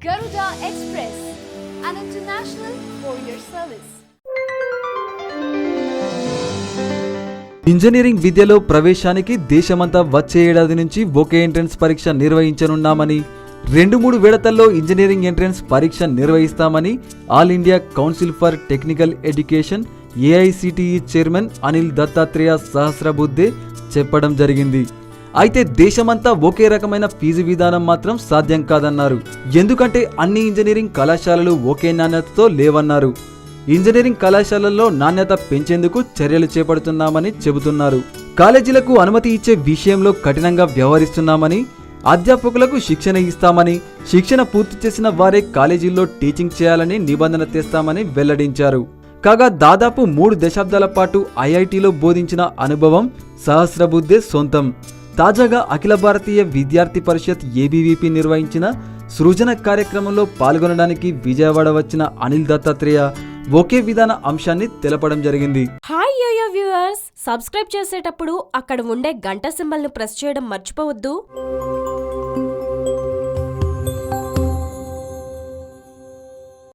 Garuda Express, an international courier service. Engineering విద్యలో ప్రవేశానికి దేశమంతా వచ్చే ఏడాది నుంచి ఒకే ఎంట్రన్స్ పరీక్ష నిర్వహించనున్నామని, 2-3 విడతల్లో ఇంజనీరింగ్ ఎంట్రన్స్ పరీక్ష నిర్వహిస్తామని all India council for technical education AICTE chairman Anil Dattatreya Sahasrabuddhe చెప్పడం జరిగింది. అయితే దేశమంతా ఒకే రకమైన ఫీజు విధానం మాత్రం సాధ్యం కాదన్నారు. ఎందుకంటే అన్ని ఇంజనీరింగ్ కళాశాలలు ఒకే నాణ్యతతో లేవన్నారు. ఇంజనీరింగ్ కళాశాలల్లో నాణ్యత పెంచేందుకు చర్యలు చేపడుతున్నామని చెబుతున్నారు. కాలేజీలకు అనుమతి ఇచ్చే విషయంలో కఠినంగా వ్యవహరిస్తున్నామని, అధ్యాపకులకు శిక్షణ ఇస్తామని, శిక్షణ పూర్తి చేసిన వారే కాలేజీల్లో టీచింగ్ చేయాలని నిబంధన తెస్తామని వెల్లడించారు. కాగా దాదాపు 3 దశాబ్దాల పాటు ఐఐటిలో బోధించిన అనుభవం సహస్రబుద్ధే సొంతం. తాజాగా అఖిల భారతీయ విద్యార్థి పరిషత్ ఏబీవీపీ నిర్వహించిన సృజన కార్యక్రమంలో పాల్గొనడానికి విజయవాడ వచ్చిన అనిల్ దత్తాత్రేయ ఒకే విధాన అంశాన్ని తెలపడం జరిగింది. హాయ్ యోయో వ్యూవర్స్, సబ్స్క్రైబ్ చేసేటప్పుడు అక్కడ ఉండే గంట సింబల్ ను ప్రెస్ చేయడం మర్చిపోవద్దు.